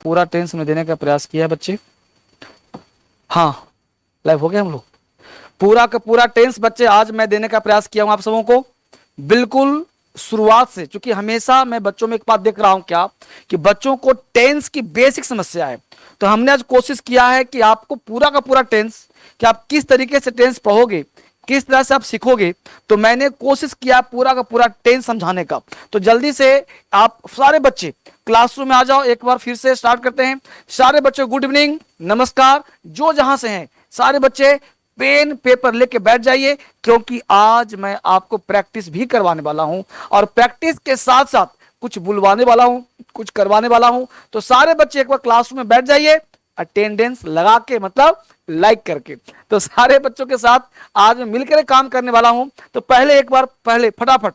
पूरा टेंस में देने का प्रयास किया है बच्चे। हाँ, लाइव हो गया हम लोग। पूरा का पूरा टेंस बच्चे आज मैं देने का प्रयास किया हूं आप सबों को, बिल्कुल शुरुआत से। क्योंकि हमेशा मैं बच्चों में एक बात देख रहा हूं क्या, कि बच्चों को टेंस की बेसिक समस्या है। तो हमने आज कोशिश किया है कि आपको पूरा का पूरा टेंस, कि आप किस तरीके से टेंस पढ़ोगे, किस तरह से आप सीखोगे, तो मैंने कोशिश किया पूरा का पूरा टेंस समझाने का। तो जल्दी से आप सारे बच्चे क्लासरूम में आ जाओ। एक बार फिर से स्टार्ट करते हैं। सारे बच्चे गुड इवनिंग, नमस्कार, जो जहां से हैं सारे बच्चे पेन पेपर लेके बैठ जाइए, क्योंकि आज मैं आपको प्रैक्टिस भी करवाने वाला हूं, और प्रैक्टिस के साथ साथ कुछ बुलवाने वाला हूं, कुछ करवाने वाला हूं। तो सारे बच्चे एक बार क्लासरूम में बैठ जाइए, अटेंडेंस लगा के, मतलब लाइक करके। तो सारे बच्चों के साथ आज मैं मिलकर काम करने वाला हूं। तो पहले फटाफट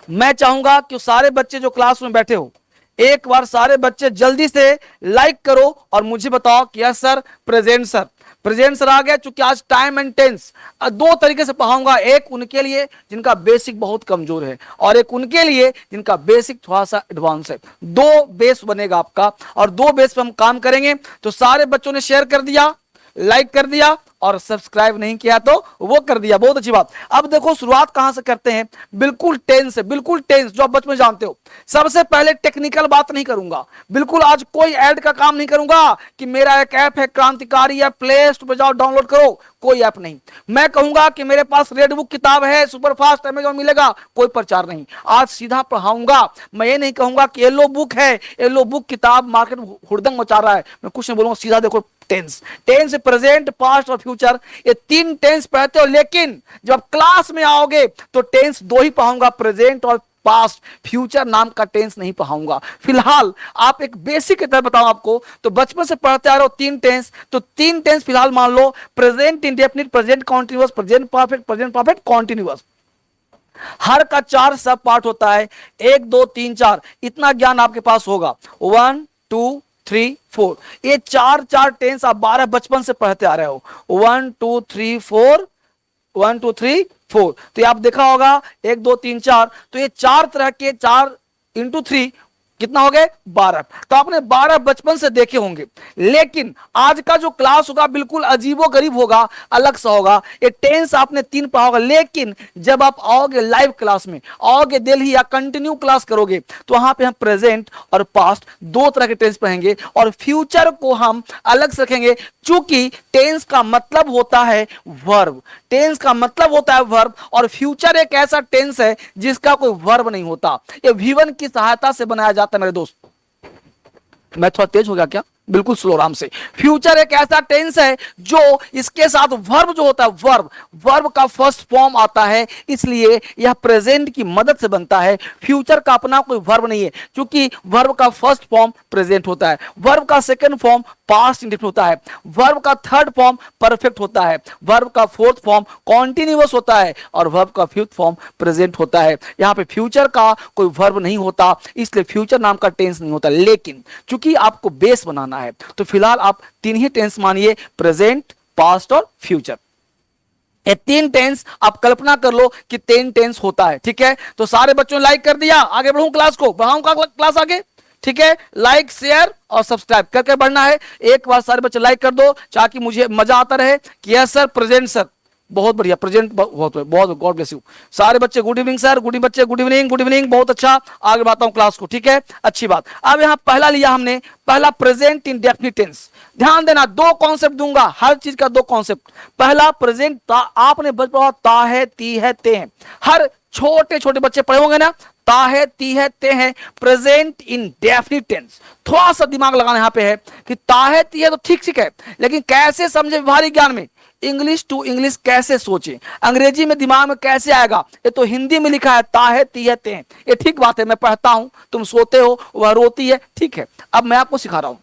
मैं चाहूंगा कि सारे बच्चे जो क्लास में बैठे हो, एक बार सारे बच्चे जल्दी से लाइक करो और मुझे बताओ कि yes sir, present sir, present sir आ गया। चूंकि आज टाइम एंड टेंस दो तरीके से पढ़ाऊंगा, एक उनके लिए जिनका बेसिक बहुत कमजोर है, और एक उनके लिए जिनका बेसिक थोड़ा सा एडवांस है। दो बेस बनेगा आपका, और दो बेस पे हम काम करेंगे। तो सारे बच्चों ने शेयर कर दिया, लाइक कर दिया, और सब्सक्राइब नहीं किया तो वो कर दिया, बहुत अच्छी बात। अब देखो शुरुआत कहां से करते हैं, बिल्कुल टेंस से, बिल्कुल टेंस जो आप बचपन जानते हो। सबसे पहले टेक्निकल बात नहीं करूंगा, बिल्कुल आज कोई ऐड का काम नहीं करूंगा कि मेरा एक ऐप है क्रांतिकारी है, प्ले स्टोर पे जाओ डाउनलोड करो, कोई ऐप नहीं। मैं कहूंगा कि मेरे पास रेड बुक किताब है, सुपरफास्ट अमेजॉन मिलेगा, कोई प्रचार नहीं। आज सीधा पढ़ाऊंगा। मैं ये नहीं कहूंगा कि येलो बुक है, येलो बुक किताब मार्केट में हुड़दंग मचा रहा है, मैं कुछ नहीं बोलूंगा, सीधा देखो टेंस। टेंस प्रेजेंट, पास्ट और फ्यूचर, ये तीन टेंस पढ़ते हो। लेकिन जब आप क्लास में आओगे तो टेंस दो ही पढ़ाऊंगा, प्रेजेंट और पास्ट, फ्यूचर नाम का टेंस नहीं पढ़ाऊंगा। फिलहाल आप एक बेसिक की तरह बताऊं आपको, तो बचपन से पढ़ते आ रहे हो तीन टेंस, तो तीन टेंस फिलहाल मान लो, present indefinite, present continuous, present perfect continuous. हर का 4 सब पार्ट होता है, 1 2 3 4, इतना ज्ञान आपके पास होगा। 1 2 3 4, ये चार टेंस आप 12 बचपन से पढ़ते आ रहे हो। 1 2 3 4, 1 2 3 4, तो ये आप देखा होगा 1 2 3 4, तो ये चार तरह के, 4 इंटू 3 कितना हो गए 12। तो आपने 12 बचपन से देखे होंगे। लेकिन आज का जो क्लास होगा बिल्कुल अजीबो गरीब होगा, अलग सा होगा। ये टेंस आपने 3 पढ़ा होगा, लेकिन जब आप आओगे लाइव क्लास में, आओगे दिल्ली या कंटिन्यू क्लास करोगे, तो वहां पे हम प्रेजेंट और पास्ट दो तरह के टेंस पढ़ेंगे, और फ्यूचर को हम अलग से रखेंगे। चूंकि टेंस का मतलब होता है वर्ब, टेंस का मतलब होता है वर्ब, और फ्यूचर एक ऐसा टेंस है जिसका कोई वर्ब नहीं होता। ये V1 की सहायता से बनाया जाता है मेरे दोस्त। मैं थोड़ा तेज हो गया क्या? बिल्कुल स्लो, आराम से। फ्यूचर एक ऐसा टेंस है जो इसके साथ वर्ब जो होता है, वर्ब का फर्स्ट फॉर्म आता है, इसलिए यह प्रेजेंट की मदद से बनता है। फ्यूचर का अपना कोई वर्ब नहीं है, क्योंकि वर्ब का फर्स्ट फॉर्म प्रेजेंट होता है, वर्ब का सेकंड फॉर्म पास्ट इंडेफिनिट होता है, वर्ब का थर्ड फॉर्म परफेक्ट होता है, वर्ब का फोर्थ फॉर्म कॉन्टिन्यूअस होता है, और वर्ब का फिफ्थ फॉर्म प्रेजेंट होता है। यहां पे फ्यूचर का कोई वर्ब नहीं होता, इसलिए फ्यूचर नाम का टेंस नहीं होता। लेकिन चूंकि आपको बेस बनाना है, तो फिलहाल आप तीन ही टेंस मानिए, प्रेजेंट, पास्ट और फ्यूचर। ये तीन टेंस आप कल्पना कर लो कि 3 टेंस होता है। ठीक है, तो सारे बच्चों ने लाइक कर दिया, आगे बढ़ूं क्लास को, बढ़ाऊं क्लास आगे। ठीक है, लाइक शेयर और सब्सक्राइब करके बढ़ना है। एक बार सारे बच्चे लाइक कर दो, ताकि मुझे मजा आता रहे कि यस सर, प्रेजेंट सर, बहुत बढ़िया, प्रेजेंट बहुत, गॉड ब्लेस यू। सारे बच्चे गुड इवनिंग सर, गुड बच्चे गुड इवनिंग, बहुत अच्छा। आगे बढ़ाता हूं क्लास को, ठीक है, अच्छी बात। अब यहां पहला लिया हमने, पहला प्रेजेंट इंडेफिनिट टेंस। ध्यान देना, दो कॉन्सेप्ट दूंगा, हर चीज का दो कॉन्सेप्ट। पहला प्रेजेंट, आपने बच पढ़ा ता है, ती है, ते हैं, हर छोटे छोटे बच्चे पढ़े होंगे ना, ता है, ती है, ते हैं। प्रेजेंट इंडेफिनिट टेंस, थोड़ा सा दिमाग लगाना यहां पे है कि ता है, ती है तो ठीक है, लेकिन कैसे समझे व्यवहारिक ज्ञान में, इंग्लिश टू इंग्लिश कैसे सोचे, अंग्रेजी में दिमाग में कैसे आएगा। ये तो हिंदी में लिखा है ता है, ती है, ते हैं, ये ठीक बात है। मैं पढ़ता हूं, तुम सोते हो, वह रोती है, ठीक है। अब मैं आपको सिखा रहा हूं,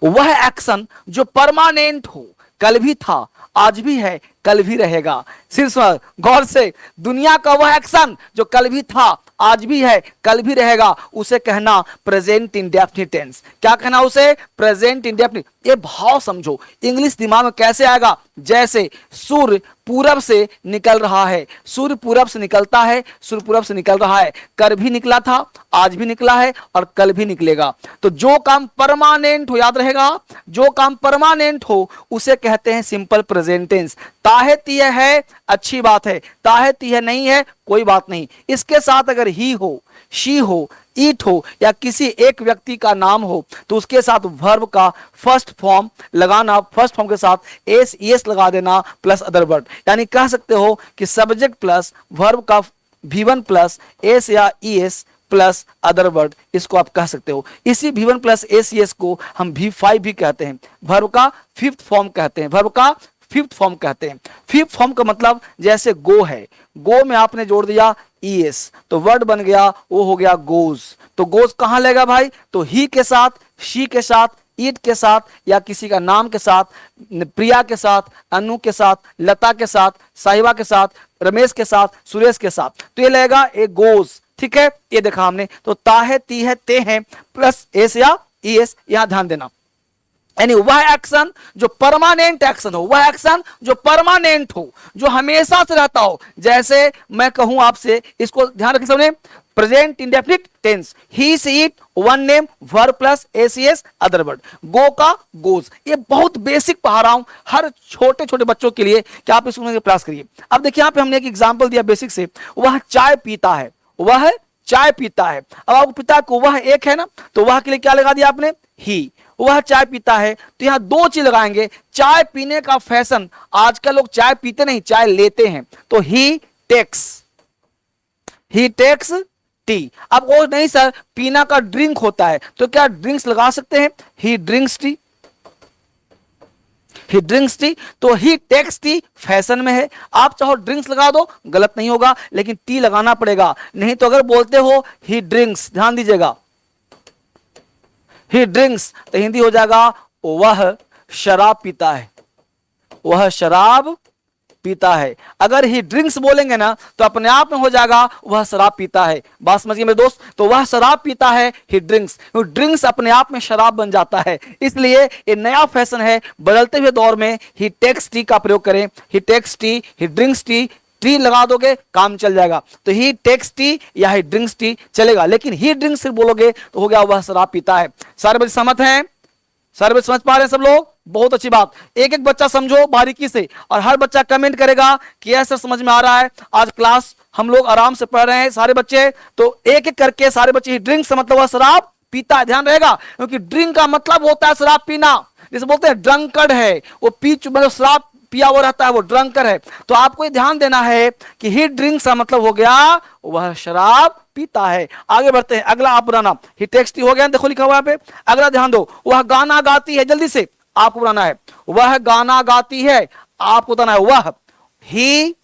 वह एक्शन जो परमानेंट हो, कल भी था, आज भी है, कल भी रहेगा। सिर्फ गौर से, दुनिया का वह एक्शन जो कल भी था, आज भी है, कल भी रहेगा, उसे कहना प्रेजेंट इंडेफिनिट टेंस। क्या कहना उसे? Present indefinite. ये भाव समझो, इंग्लिश दिमाग में कैसे आएगा? जैसे सूर्य पूरब से निकल रहा है, सूर्य पूरब से निकलता है, सूर्य पूरब से निकल रहा है, कल भी निकला था, आज भी निकला है और कल भी निकलेगा। तो जो काम परमानेंट हो, याद रहेगा, जो काम परमानेंट हो उसे कहते हैं सिंपल प्रेजेंट टेंस। ताहे तीहे है, अच्छी बात है, ताहे तीहे नहीं है, कोई बात नहीं। इसके साथ अगर ही हो, शी हो, ईट हो या किसी एक व्यक्ति का नाम हो तो उसके साथ वर्ब का फर्स्ट फॉर्म लगाना, फर्स्ट फॉर्म के साथ एस ईएस लगा देना प्लस अदर वर्ड। यानी कह सकते हो कि सब्जेक्ट प्लस वर्ब का V1 प्लस एस या ईएस प्लस अदर वर्ड, इसको आप कह सकते हो। इसी V1 प्लस एस ईएस को हम V5 भी कहते हैं, वर्ब का फिफ्थ फॉर्म कहते हैं, वर्ब का फिफ्थ फॉर्म कहते हैं। फिफ्थ फॉर्म का मतलब जैसे गो है, गो में आपने जोड़ दिया ईएस तो वर्ड बन गया, वो हो गया गोज। तो गोज कहां लेगा भाई? तो ही के साथ, शी के साथ, ईट के साथ या किसी का नाम के साथ, प्रिया के साथ, अनु के साथ, लता के साथ, साहिबा के साथ, रमेश के साथ, सुरेश के साथ, तो ये लगेगा ए गोज। ठीक है, ये देखा हमने। तो ताहे ती है ते हैं प्लस एस या ईएस, यहां ध्यान देना। यानी वह एक्शन जो परमानेंट एक्शन हो, वह एक्शन जो परमानेंट हो, जो हमेशा से रहता हो। जैसे मैं कहूं आपसे, इसको ध्यान रखिए सबने, present indefinite tense, he she it, one name, verb plus ACS other word, go का गोज। ये बहुत बेसिक पढ़ा रहा हूं हर छोटे छोटे बच्चों के लिए कि आप इसको समझने का प्रयास करिए। अब देखिए यहां पे हमने एक एग्जांपल दिया बेसिक से, वह चाय पीता है, वह चाय पीता है। अब आपको पिता को वह एक है ना, तो वह के लिए क्या लगा दिया आपने? ही। वह चाय पीता है, तो यहां दो चीज लगाएंगे। चाय पीने का फैशन, आजकल लोग चाय पीते नहीं, चाय लेते हैं, तो ही टेक्स टी। अब वो नहीं सर, पीना का ड्रिंक होता है, तो क्या ड्रिंक्स लगा सकते हैं? ही drinks T, he drinks T. तो ही टेक्स टी फैशन में है, आप चाहो ड्रिंक्स लगा दो, गलत नहीं होगा, लेकिन टी लगाना पड़ेगा। नहीं तो अगर बोलते हो ही ड्रिंक्स, ध्यान दीजिएगा, ही ड्रिंक्स तो हिंदी हो जाएगा वह शराब पीता है, वह शराब पीता है। अगर ही ड्रिंक्स बोलेंगे ना तो अपने आप में हो जाएगा वह शराब पीता है। बात समझिए मेरे दोस्त, तो वह शराब पीता है, ही ड्रिंक्स, ड्रिंक्स अपने आप में शराब बन जाता है। इसलिए ये नया फैशन है, बदलते हुए दौर में ही टेक्स टी का प्रयोग करें। He takes tea, he drinks tea, tea लगा दोगे काम चल जाएगा। तो ही टेक्स टी या ही ड्रिंक्स टी चलेगा, लेकिन ही ड्रिंक्स सिर्फ बोलोगे तो हो गया वह शराब पीता है। सारे बच्चे सहमत हैं? सारे बच्चे समझ पा रहे हैं सब लोग? बहुत अच्छी बात। एक एक बच्चा समझो बारीकी से, और हर बच्चा कमेंट करेगा कि ऐसा समझ में आ रहा है। आज क्लास हम लोग आराम से पढ़ रहे हैं सारे बच्चे, तो एक एक करके सारे बच्चे, ही ड्रिंक्स मतलब वह शराब पीता है, ध्यान रहेगा, क्योंकि ड्रिंक का मतलब होता है शराब पीना। जैसे बोलते हैं ड्रंकर्ड है, वो मतलब शराब पिया हुआ रहता है, वो ड्रंकर है। तो आपको ये ध्यान देना है कि ही ड्रिंक्स का मतलब हो गया वह शराब पीता है। आगे बढ़ते हैं, अगला आप बनाना, ही टेक्स्ट हो गया, देखो लिखा हुआ है पे। अगला ध्यान दो, वह गाना गाती है, जल्दी से आपको बनाना है, वह गाना गाती है, आपको बताना है वह, ही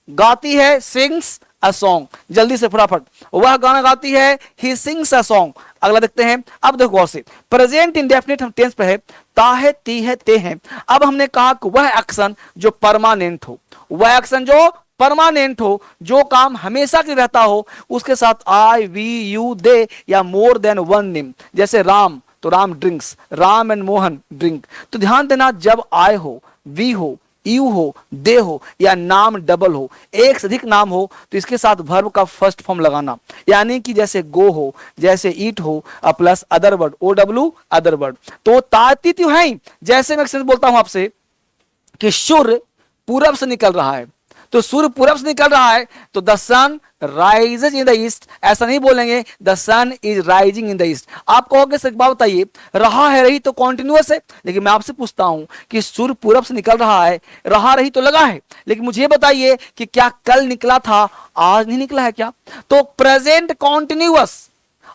गाती है, सिंग्स अ सॉन्ग, जल्दी से फटाफट, वह गाना गाती है, ही सिंग्स अ सॉन्ग। अगला देखते हैं, अब देखो गौर से, प्रेजेंट इंडेफिनिट हम टेंस पे है, ताहे ती है ते हैं। अब हमने कहा कि वह एक्शन जो परमानेंट हो, वह एक्शन जो परमानेंट हो, जो काम हमेशा के रहता हो, उसके साथ आई वी यू दे या मोर देन वन नेम। जैसे राम, तो Ram drinks, Ram and Mohan drink. तो ध्यान देना, जब आई हो, वी हो, यू हो, दे हो या नाम डबल हो, एक से अधिक नाम हो, तो इसके साथ वर्ब का फर्स्ट फॉर्म लगाना। यानी कि जैसे गो हो, जैसे ईट हो, plus other word, O W other word. तो ताती तो है ही। जैसे मैं एक सेंटेंस बोलता हूं आपसे कि सूर्य पूरब से निकल रहा है, तो सूर्य पूरब से निकल रहा है, तो the sun rises in the east, ऐसा नहीं बोलेंगे the sun is rising in the east. आप कहोगे सर एक बात बताइए, रहा है रही तो कॉन्टिन्यूअस है, लेकिन मैं आपसे पूछता हूं कि सूर्य पूरब से निकल रहा है, रहा रही तो लगा है, लेकिन मुझे बताइए कि क्या कल निकला था, आज नहीं निकला है क्या? तो प्रेजेंट कॉन्टिन्यूअस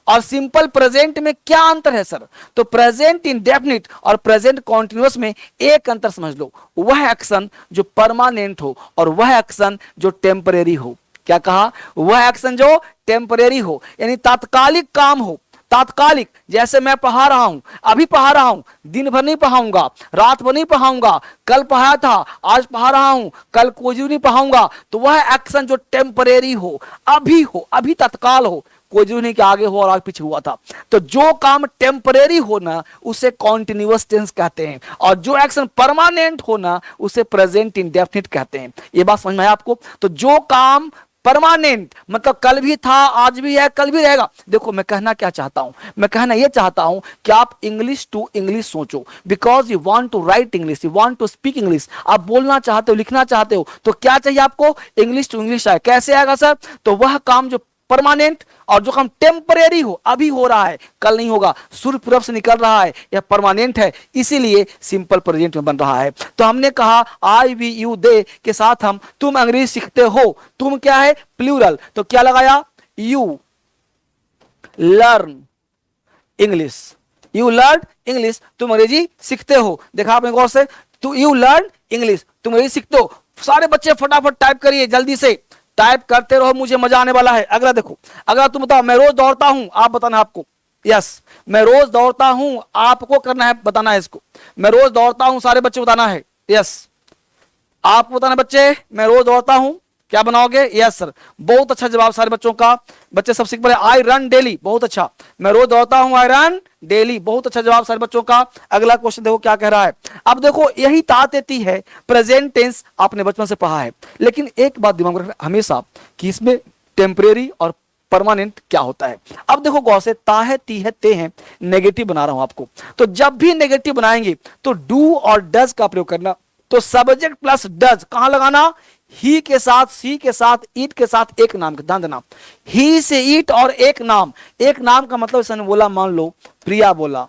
और सिंपल प्रेजेंट में क्या अंतर है सर? तो प्रेजेंट इंडेफिनिट और प्रेजेंट कॉन्टिन्यूअस में एक अंतर समझ लो, वह एक्शन जो परमानेंट हो और वह एक्शन जो टेम्परेरी हो। क्या कहा? वह एक्शन जो टेम्परेरी हो, यानी तात्कालिक काम हो, तात्कालिक, जैसे मैं पढ़ा रहा हूं, अभी पढ़ा रहा हूं, दिन भर नहीं पढ़ाऊंगा, रात भर नहीं पढ़ाऊंगा, कल पढ़ा था, आज पढ़ा रहा हूं, कल कोई नहीं पढ़ाऊंगा, तो वह एक्शन जो टेम्परेरी हो, अभी तत्काल हो, कोई जरूरी नहीं कि आगे हो और आगे पीछे हुआ था। तो जो काम टेम्परेरी होना उसे कॉन्टिन्यूअस टेंस कहते हैं, और जो एक्शन परमानेंट होना उसे प्रेजेंट इंडेफिनिट कहते हैं। ये बात समझ में आया आपको? तो जो काम परमानेंट मतलब कल भी था, आज भी है, कल भी रहेगा। देखो मैं कहना क्या चाहता हूं, मैं कहना यह चाहता हूं कि आप इंग्लिश टू इंग्लिश सोचो, because you want to write English, you want to speak English. आप बोलना चाहते हो, लिखना चाहते हो, तो क्या चाहिए आपको? इंग्लिश टू इंग्लिश आए। कैसे आएगा सर? तो वह काम जो परमानेंट और जो काम टेम्परेरी हो, अभी हो रहा है, कल नहीं होगा, सूर्य पूरब से निकल रहा है, यह परमानेंट है, इसीलिए सिंपल प्रेजेंट में बन रहा है। तो हमने कहा आई वी यू दे के साथ हम तुम अंग्रेजी सीखते हो, तुम क्या है? प्लूरल, तो क्या लगाया? You learn English, you learn English, तुम अंग्रेजी सीखते हो। देखा आपने गौर से, तो यू लर्न इंग्लिश, तुम अंग्रेजी सीखते हो। सारे बच्चे फटाफट टाइप करिए, जल्दी से टाइप करते रहो, मुझे मजा आने वाला है। अगला देखो, अगला तुम बताओ, मैं रोज दौड़ता हूं, आप बताना आपको। यस, मैं रोज दौड़ता हूं, आपको करना है, बताना है इसको। मैं रोज दौड़ता हूं, सारे बच्चे बताना है। यस, आपको बताना बच्चे, मैं रोज दौड़ता हूं, क्या बनाओगे? यस सर, बहुत अच्छा जवाब सारे बच्चों का। बच्चे सब सीख पड़े। आई रन डेली, बहुत अच्छा, मैं रोज दौड़ता हूं, आई रन डेली, बहुत अच्छा जवाब सारे बच्चों का। अगला क्वेश्चन देखो क्या कह रहा है। अब देखो यही तातेती है, प्रेजेंट टेंस आपने बचपन से पढ़ा है, लेकिन एक बात दिमाग में रखना हमेशा कि इसमें टेम्परेरी और परमानेंट क्या होता है। अब देखो गौर से, ता है, ती है, ते हैं, नेगेटिव बना रहा हूं आपको। तो जब भी नेगेटिव बनाएंगे तो डू और डज का प्रयोग करना। तो सब्जेक्ट प्लस डज कहां लगाना? ही के साथ, सी के साथ, ईट के साथ, एक नाम का ध्यान देना। ही से ईट और एक नाम, एक नाम का मतलब इसने बोला, मान लो प्रिया बोला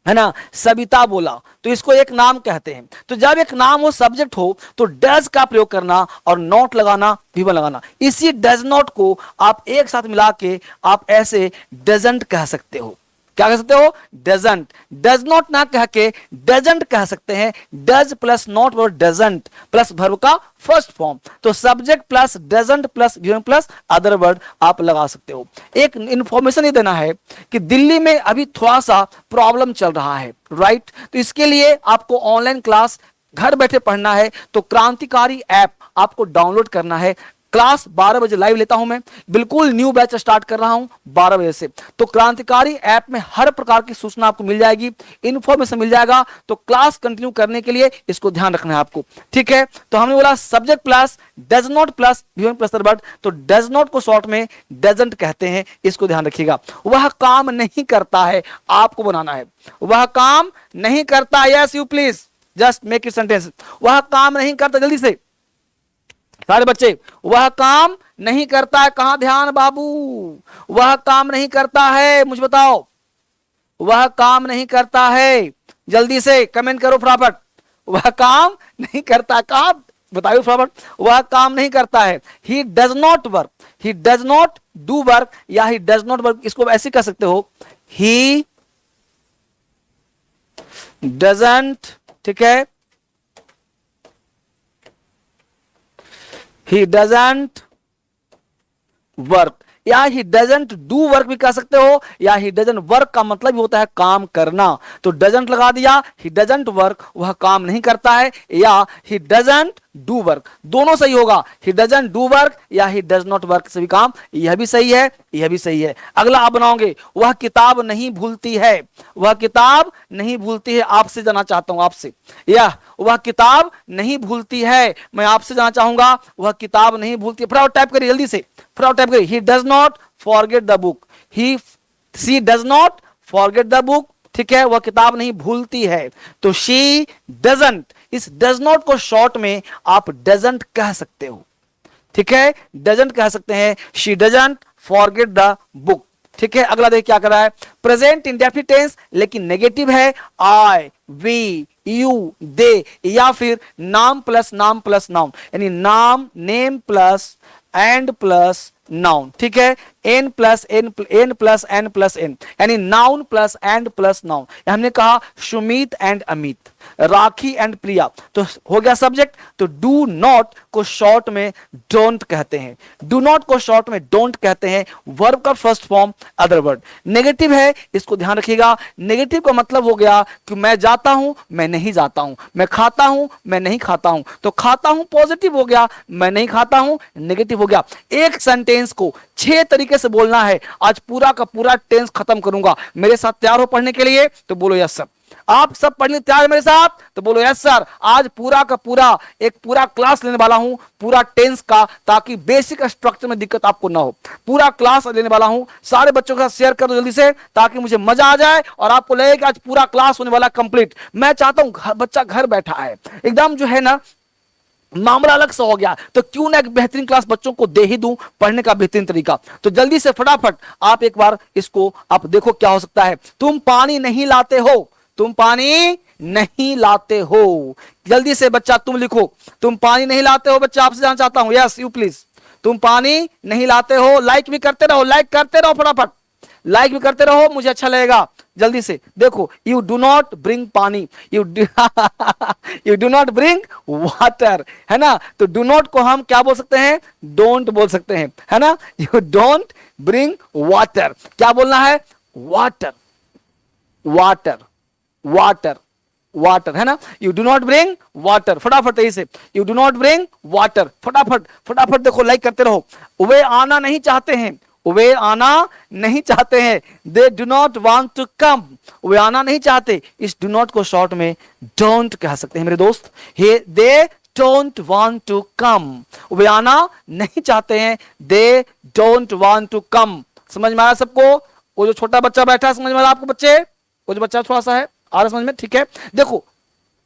है ना, सविता बोला, तो इसको एक नाम कहते हैं। तो जब एक नाम हो, सब्जेक्ट हो, तो डज का प्रयोग करना और नॉट लगाना, भी लगाना। इसी डज नॉट को आप एक साथ मिला के आप ऐसे डजंट कह सकते हो। क्या कह सकते हो? डजंट। डज नॉट ना कह के डजंट कह सकते हैं। डज प्लस नॉट और डजंट प्लस वर्ब का फर्स्ट फॉर्म। तो subject plus doesn't plus plus other word आप लगा सकते हो। एक इंफॉर्मेशन ये देना है कि दिल्ली में अभी थोड़ा सा प्रॉब्लम चल रहा है, राइट? तो इसके लिए आपको ऑनलाइन क्लास घर बैठे पढ़ना है, तो क्रांतिकारी ऐप आपको डाउनलोड करना है। क्लास 12 बजे लाइव लेता हूं मैं, बिल्कुल न्यू बैच स्टार्ट कर रहा हूं 12 बजे से। तो क्रांतिकारी ऐप में हर प्रकार की सूचना आपको मिल जाएगी, इंफॉर्मेशन मिल जाएगा। तो क्लास कंटिन्यू करने के लिए इसको ध्यान रखना है आपको, ठीक है? तो हमने बोला subject plus does not plus plus verb, तो डज नॉट को शॉर्ट में डजंट कहते हैं, इसको ध्यान रखिएगा। वह काम नहीं करता है, आपको बनाना है, वह काम नहीं करता। Yes you please just make it sentence. वह काम नहीं करता, जल्दी से सारे बच्चे, वह काम नहीं करता है। कहां ध्यान बाबू? वह काम नहीं करता है, मुझे बताओ, वह काम नहीं करता है, जल्दी से कमेंट करो फटाफट। वह काम नहीं करता, कहां बताइए फटाफट। वह काम नहीं करता है। He does not work, he does not do work, या ही डज नॉट वर्क, इसको ऐसे कह सकते हो, ही डजंट, ठीक है, he doesn't work, या he doesn't do work भी कह सकते हो, या he doesn't work का मतलब होता है काम करना। तो doesn't लगा दिया, he doesn't work, वह काम नहीं करता है, या he doesn't do work, दोनों सही होगा। he doesn't do work या he does not work, सभी काम, यह भी सही है, यह भी सही है। अगला आप बनाओगे, वह किताब नहीं भूलती है, वह किताब नहीं भूलती है, आपसे जाना चाहता हूं, आपसे, या वह किताब नहीं भूलती है, मैं आपसे जाना चाहूंगा, वह किताब नहीं भूलती है। फटाफट टाइप करिए, जल्दी से फटाफट टाइप करिए। he does not forget the book, she does not forget the book, ठीक है, वह किताब नहीं भूलती है। तो she doesn't, इस does not को शॉर्ट में आप doesn't कह सकते हो, ठीक है, doesn't कह सकते हैं। she doesn't forget the book, ठीक है। अगला देखिए क्या कर रहा है, प्रेजेंट इंडेफिनिट टेंस लेकिन नेगेटिव है। आई, वी, यू, दे, या फिर नाम प्लस नाम प्लस नाउन, यानी नाम, name plus and plus noun, ठीक है। N plus N, N plus N plus N, यानी noun plus and plus noun. हमने कहा सुमित एंड अमित, राखी एंड प्रिया, तो हो गया सब्जेक्ट। तो डू नॉट को शॉर्ट में डोंट कहते हैं, डू नॉट को शॉर्ट में डोंट कहते हैं। वर्ब का first form other word. Negative है, इसको ध्यान रखिएगा। नेगेटिव का मतलब हो गया कि मैं जाता हूं, मैं नहीं जाता हूं, मैं खाता हूं, मैं नहीं खाता हूं। तो खाता हूं पॉजिटिव हो गया, मैं नहीं खाता हूं नेगेटिव हो गया। एक सेंटेंस को 6 तरीके से बोलना है। आज पूरा का पूरा टेंस खत्म करूंगा। मेरे साथ तैयार हो पढ़ने के लिए? तो बोलो यस सर। आप सब पढ़ने तैयार मेरे साथ? तो बोलो यस सर। आज पूरा का पूरा एक पूरा क्लास लेने वाला हूं, पूरा टेंस का, ताकि बेसिक स्ट्रक्चर में दिक्कत आपको ना हो। पूरा क्लास लेने वाला हूं, सारे बच्चों के साथ शेयर कर दो जल्दी से, ताकि मुझे मजा आ जाए और आपको लगे कि आज पूरा क्लास होने वाला कंप्लीट। मैं चाहता हूं बच्चा घर बैठा है, एकदम जो है ना मामला अलग सा हो गया, तो क्यों ना एक बेहतरीन क्लास बच्चों को दे ही दूं पढ़ने का बेहतरीन तरीका। तो जल्दी से फटाफट आप एक बार इसको आप देखो क्या हो सकता है। तुम पानी नहीं लाते हो, तुम पानी नहीं लाते हो। जल्दी से बच्चा तुम लिखो, तुम पानी नहीं लाते हो। बच्चा आपसे जानना चाहता हूं, यस यू प्लीज। तुम पानी नहीं लाते हो। लाइक भी करते रहो, लाइक करते रहो, फटाफट लाइक भी करते रहो, मुझे अच्छा लगेगा। जल्दी से देखो, यू डू नॉट ब्रिंग पानी, you you do not bring water, है ना। तो डू नॉट को हम क्या बोल सकते हैं? डोंट बोल सकते हैं, है ना। यू डोंट ब्रिंग वाटर, क्या बोलना है? वाटर, वाटर, वाटर, वाटर, है ना। You do not bring water, फटाफट यही से, you do not bring water, फटाफट फटाफट देखो, लाइक करते रहो। वे आना नहीं चाहते हैं, वे आना नहीं चाहते हैं। They do not want to come, वे आना नहीं चाहते। इस डू नॉट को शॉर्ट में डोंट कह सकते हैं मेरे दोस्त। Hey they don't want to come, वे आना नहीं चाहते हैं। They don't want to come. समझ में आया सबको? वो जो छोटा बच्चा बैठा है, समझ में आया आपको बच्चे? वो जो बच्चा थोड़ा सा है, आ रहा समझ में? ठीक है, देखो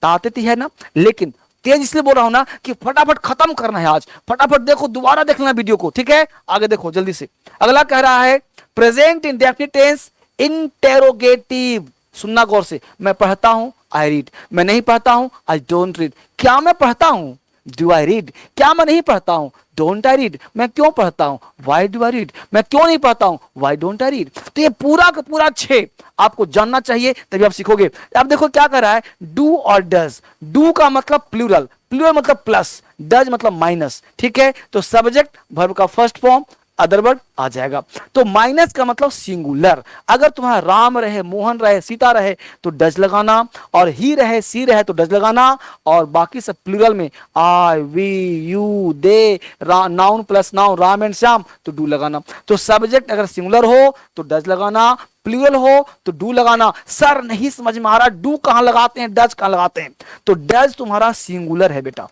ताकत है ना, लेकिन तेज इसलिए बोल रहा हूं ना कि फटाफट खत्म करना है आज। फटाफट देखो, दोबारा देखना वीडियो को, ठीक है। आगे देखो जल्दी से। अगला कह रहा है प्रेजेंट इंडेफिनिट टेंस इंटेरोगेटिव। सुनना गौर से, मैं पढ़ता हूं, आई रीड। मैं नहीं पढ़ता हूं, आई डोंट रीड। क्या मैं पढ़ता हूं? Do I read. क्या मैं नहीं पढ़ता हूं? Don't I read. मैं क्यों पढ़ता हूं? Why do I read. मैं क्यों नहीं पढ़ता हूं? Why don't I read. तो ये पूरा का पूरा 6 आपको जानना चाहिए, तभी आप सीखोगे। अब देखो क्या कर रहा है, डू और डज। डू का मतलब प्लूरल, प्लूरल मतलब प्लस, डज मतलब माइनस, ठीक है। तो सब्जेक्ट वर्ब का फर्स्ट फॉर्म अदर वर्ड आ जाएगा। तो माइनस का मतलब सिंगुलर। अगर तुम्हारा राम रहे, मोहन रहे, सीता रहे तो डज लगाना, और ही रहे, सी रहे तो डज लगाना, और बाकी सब प्लूरल में I, we, you, they, noun plus noun, Ram and Shyam तो डू लगाना। तो सब्जेक्ट अगर सिंगुलर हो तो डज लगाना, प्लूरल हो तो डू लगाना। सर नहीं समझ में आ रहा, डू कहां लगाते हैं, डज कहां लगाते हैं? तो डज तुम्हारा सिंगुलर है बेटा,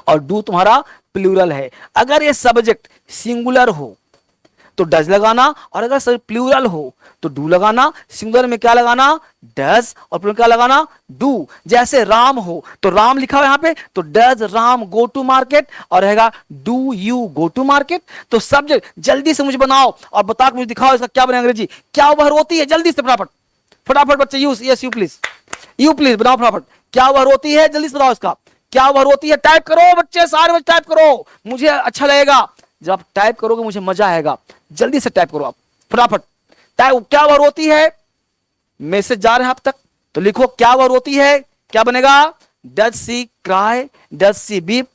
और डू तुम्हारा प्लूरल है। अगर ये सब्जेक्ट सिंगुलर हो तो डज लगाना, और अगर सब प्लूरल हो तो डू लगाना। सिंगुलर में क्या लगाना? डज, और प्लूरल क्या लगाना? डू। जैसे राम हो तो राम लिखा हुआ यहां पे, तो does Ram go to market, और रहेगा do you go to market. तो सब्जेक्ट जल्दी से मुझे बनाओ और बता के मुझे दिखाओ इसका क्या बने अंग्रेजी, क्या वह रोती है? जल्दी से फटाफट फटाफट बच्चे, यूज, यस यू प्लीज बनाओ फटाफट। क्या वह रोती है? जल्दी से बताओ इसका क्या वह रोती है। टाइप करो बच्चे, सारे बच्चे टाइप करो, मुझे अच्छा लगेगा जब आप टाइप करोगे, मुझे मजा आएगा। जल्दी से टाइप करो आप फटाफट। टाइप, क्या वह रोती है? मैसेज जा रहे हैं आप तक, तो लिखो क्या वह रोती है। क्या बनेगा? Does she cry, does she weep.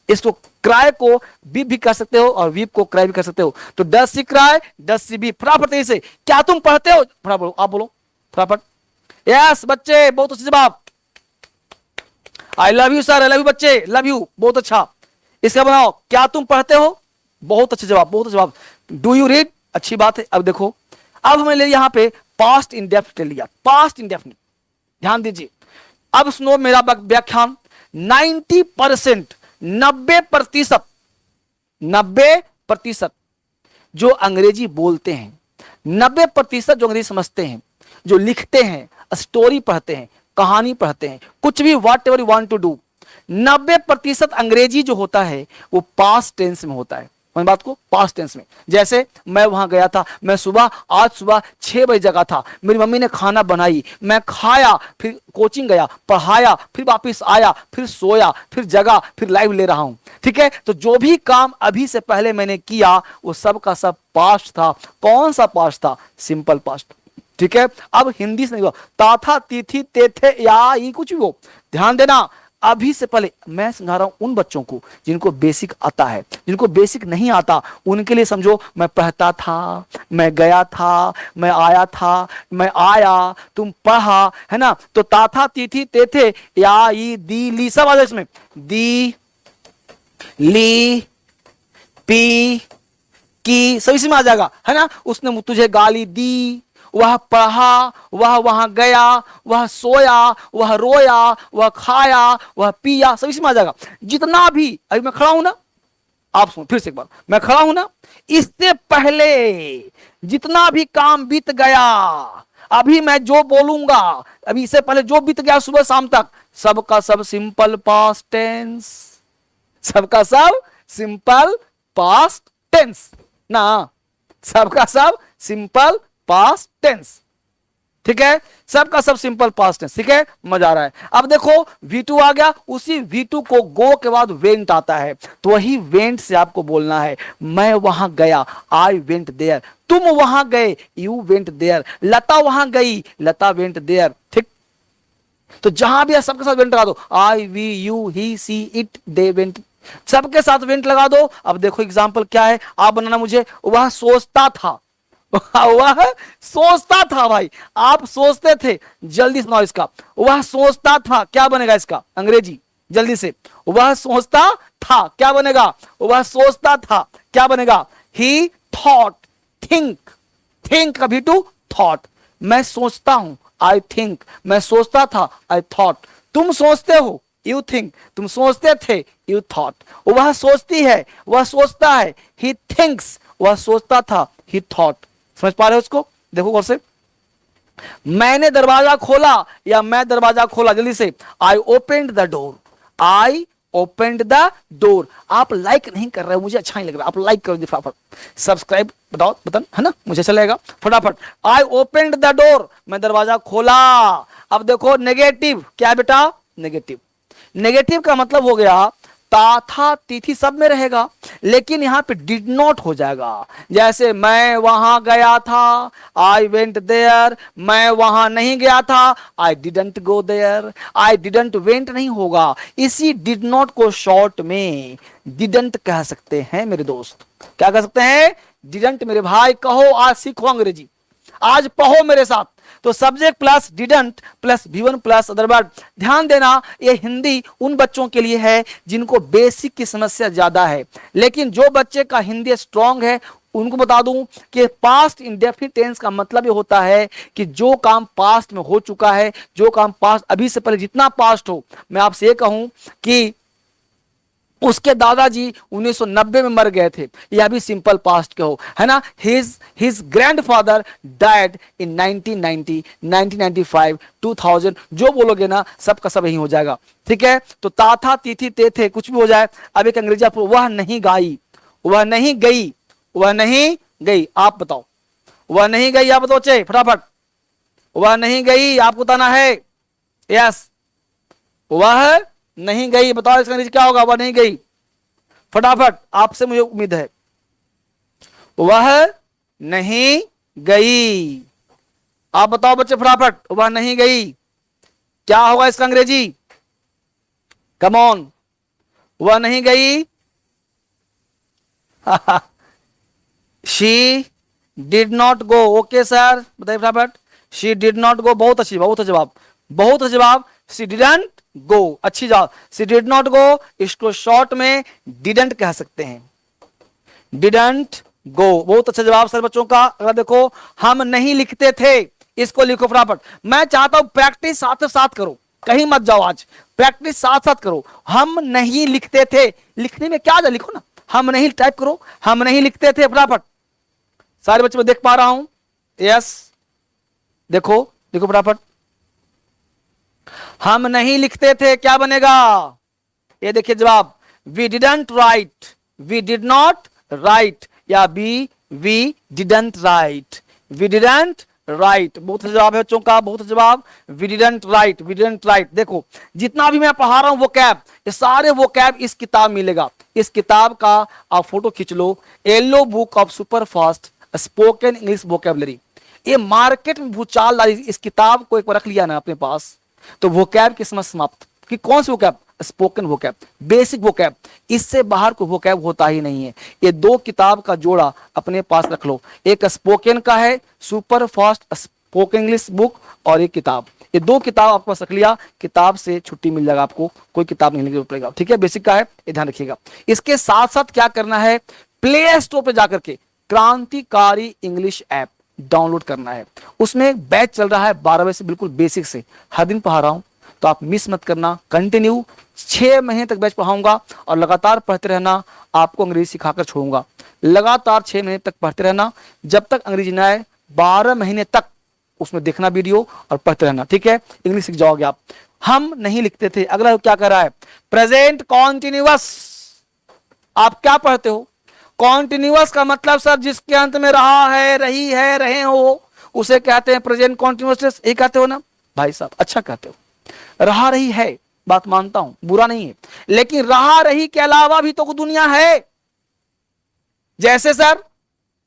इसको क्राई को वीप भी कर सकते हो, और वीप को क्राई भी कर सकते हो। तो does she cry, does she weep. फटाफट से क्या तुम पढ़ते हो? फटाफट आप बोलो फटाफट। यस बच्चे, बहुत अच्छे जवाब। I love you sir, I love you बच्चे, लव यू, बहुत अच्छा। इसका बनाओ, क्या तुम पढ़ते हो? बहुत अच्छे जवाब, बहुत अच्छा जवाब। Do you read? अच्छी बात है। अब देखो, अब हमने ले यहां पे पास्ट इंडेफिनिट लिया, पास्ट इंडेफिनिट। ध्यान दीजिए, अब सुनो मेरा व्याख्यान। 90%, 90%, 90% जो अंग्रेजी बोलते हैं, 90% जो अंग्रेजी समझते हैं, जो लिखते हैं, स्टोरी पढ़ते हैं, कहानी पढ़ते हैं, कुछ भी whatever you want to do, 90% अंग्रेजी जो होता है वो पास्ट टेंस में होता है। मैं बात को पास्ट टेंस में, जैसे मैं वहां गया था, मैं आज सुबह 6 बजे जगा था, मेरी मम्मी ने खाना बनाई, मैं खाया, फिर कोचिंग गया, पढ़ाया, फिर वापस आया, फिर सोया, फिर जगा, फिर लाइव ले रहा हूं। ठीक है, तो जो भी काम अभी से पहले मैंने किया वो सब का सब पास्ट था। कौन सा पास्ट था? Simple past. ठीक है, अब हिंदी से नहीं हुआ, ता था, ती थी, ते थे, या ये कुछ भी हो, ध्यान देना। अभी से पहले मैं समझा रहा हूं उन बच्चों को जिनको बेसिक आता है, जिनको बेसिक नहीं आता उनके लिए समझो, मैं पढ़ता था, मैं गया था, मैं आया था, मैं आया, तुम पढ़ा, है ना। तो ता था, ती थी, ते थे, या, ई, दी, ली, सब आ जाए इसमें, दी, ली, पी, की, सब इसमें आ जाएगा, है ना। उसने तुझे गाली दी, वह पढ़ा, वह वहां गया, वह सोया, वह रोया, वह खाया, वह पिया, सब इसमें आ जाएगा। जितना भी अभी मैं खड़ा हूं ना, आप सुनो फिर से एक बार, मैं खड़ा हूं ना, इससे पहले जितना भी काम बीत गया, अभी मैं जो बोलूंगा, अभी इससे पहले जो बीत गया सुबह शाम तक, सबका सब सिंपल पास्ट टेंस, सबका सब सिंपल पास्ट टेंस ना, सबका सब सिंपल पास्ट टेंस। ठीक है, सबका सब सिंपल पास्ट टेंस। ठीक है, मजा आ रहा है। अब देखो V2 आ गया, उसी V2 को गो के बाद वेंट आता है, तो वही वेंट से आपको बोलना है, मैं वहां गया, आई वेंट देयर, तुम वहां गए, यू वेंट देयर, लता वहां गई, लता वेंट देयर। ठीक, तो जहां भी सबके साथ वेंट लगा दो, I, we, you, he, she, it, they went, सबके साथ वेंट लगा दो। अब देखो एग्जाम्पल क्या है, आप बनाना मुझे, वह सोचता था, वह सोचता था, भाई आप सोचते थे, जल्दी सुनाओ इसका, वह सोचता था, क्या बनेगा इसका अंग्रेजी, जल्दी से, वह सोचता था, क्या बनेगा, वह सोचता था, क्या बनेगा, ही थॉट, थिंक, थिंक कभी टू थॉट, मैं सोचता हूं, आई थिंक, मैं सोचता था, आई थॉट, तुम सोचते हो, यू थिंक, तुम सोचते थे, यू थॉट, वह सोचती है, वह सोचता है, ही थिंक्स, वह सोचता था, ही थॉट। समझ पा रहे हो उसको? देखो गौर से, मैंने दरवाजा खोला या मैं दरवाजा खोला, जल्दी से, I opened the door, I opened the door. आप लाइक नहीं कर रहे हो, मुझे अच्छा नहीं लग रहा, आप लाइक करो फटाफट, सब्सक्राइब बताओ बटन, है ना, मुझे अच्छा लगेगा, फटाफट। आई ओपेंड द डोर, मैं दरवाजा खोला। अब देखो नेगेटिव, क्या बेटा, नेगेटिव, नेगेटिव का मतलब हो गया ता था, तिथि सब में रहेगा, लेकिन यहां पे डिड नॉट हो जाएगा। जैसे मैं वहां गया था, आई वेंट देयर, मैं वहां नहीं गया था, I didn't go there, I didn't went नहीं होगा। इसी डिड नॉट को शॉर्ट में डिडंट कह सकते हैं मेरे दोस्त। क्या कह सकते हैं? डिडंट। मेरे भाई कहो, आज सीखो अंग्रेजी, आज पढ़ो मेरे साथ। तो subject plus didn't plus V1 plus other verb. ध्यान देना, ये हिंदी उन बच्चों के लिए है जिनको बेसिक की समस्या ज्यादा है, लेकिन जो बच्चे का हिंदी स्ट्रांग है उनको बता दूं कि पास्ट इंडेफिनिट टेंस का मतलब ये होता है कि जो काम पास्ट में हो चुका है, जो काम पास्ट अभी से पहले जितना पास्ट हो। मैं आपसे ये कहूं कि उसके दादाजी 1990 में मर गए थे, यह भी सिंपल पास्ट के हो, है ना। हिज ग्रैंडफादर डाइड इन 1990, 1995, 2000, जो बोलोगे ना सबका सब यही हो जाएगा। ठीक है, तो ता था, ती थी, ते थे, कुछ भी हो जाए। अब एक अंग्रेजी आप, वह नहीं गाई, वह नहीं गई, वह नहीं गई, आप बताओ, वह नहीं गई, आप बताओ चे फटाफट, वह नहीं गई, आपको बताना है। यस, वह नहीं गई, बताओ इसका अंग्रेजी क्या होगा, वह नहीं गई, फटाफट, आपसे मुझे उम्मीद है। वह नहीं गई, आप बताओ बच्चे फटाफट, वह नहीं गई, क्या होगा इसका अंग्रेजी, कम ऑन, वह नहीं गई। She did not go, okay sir, बताइए फटाफट, शी डिड नॉट गो, बहुत अच्छी, बहुत अच्छा जवाब, बहुत अच्छा जवाब, शी डिडंट गो, अच्छी जवाब, शी डिड नॉट गो, इसको शॉर्ट में डिडंट कह सकते हैं, डिडंट गो, बहुत अच्छा जवाब सर बच्चों का। अगर देखो, हम नहीं लिखते थे, इसको लिखो फटाफट। मैं चाहता हूं प्रैक्टिस साथ साथ करो, कहीं मत जाओ, आज प्रैक्टिस साथ साथ करो। हम नहीं लिखते थे, लिखने में क्या है, लिखो ना, हम नहीं टाइप करो, हम नहीं लिखते थे, फटाफट। सारे बच्चे मैं देख पा रहा हूं, यस, देखो देखो फटाफट, हम नहीं लिखते थे, क्या बनेगा, ये देखिए जवाब, we didn't write, we did not write, या B, we didn't write, we didn't write. बहुत जवाब है बच्चों का, बहुत जवाब, we didn't write, we didn't write. देखो जितना भी मैं पढ़ा रहा हूं वो कैब, ये सारे वो कैब इस किताब मिलेगा। इस किताब का आप फोटो खींच लो, yellow book of super fast spoken English vocabulary. ये मार्केट में भूचाल डाली, इस किताब को एक बार रख लिया ना अपने पास तो वोकैब की समझ समाप्त। कि कौन सी vocab? Spoken vocab, basic vocab, इससे बाहर कोई वोकैब होता ही नहीं है। ये दो किताब का जोड़ा अपने पास रख लो, एक स्पोकन का है super fast spoken English book, और एक किताब, ये दो किताब आपके पास रख लिया, किताब से छुट्टी मिल जाएगा आपको, कोई किताब नहीं लेनी पड़ेगा। ठीक है, बेसिक का है, ये ध्यान रखिएगा। इसके साथ साथ क्या करना है, प्ले स्टोर पे जाकर के क्रांतिकारी इंग्लिश ऐप डाउनलोड करना है। उसमें बैच चल रहा है 12 बजे से, बिल्कुल बेसिक से हर दिन पढ़ा रहा हूं, तो आप मिस मत करना। कंटिन्यू 6 महीने तक बैच पढ़ाऊंगा और लगातार पढ़ते रहना, आपको अंग्रेजी सिखाकर छोड़ूंगा। लगातार 6 महीने तक पढ़ते रहना, जब तक अंग्रेजी ना आए 12 महीने तक उसमें देखना वीडियो और पढ़ते रहना। ठीक है, इंग्लिश सीख जाओगे आप। हम नहीं लिखते थे, अगला क्या कर रहा है, प्रेजेंट कॉन्टिन्यूअस। आप क्या पढ़ते हो? कॉन्टिन्यूअस का मतलब सर जिसके अंत में रहा है, रही है, रहे हो, उसे कहते हैं प्रेजेंट कॉन्टिन्यूअस। ये कहते हो ना भाई साहब, अच्छा कहते हो। रहा रही है, बात मानता हूं, बुरा नहीं है, लेकिन रहा रही के अलावा भी तो दुनिया है। जैसे सर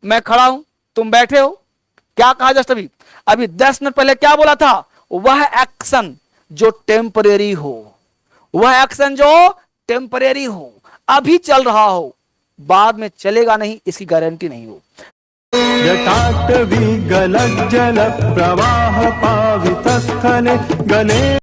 मैं खड़ा हूं, तुम बैठे हो, क्या कहा जस्ट अभी 10 मिनट पहले क्या बोला था, वह एक्शन जो टेम्परेरी हो, वह एक्शन जो टेम्परेरी हो, अभी चल रहा हो, बाद में चलेगा नहीं, इसकी गारंटी नहीं हो। जटाटवी गलज्जल प्रवाह पावितस्थले गले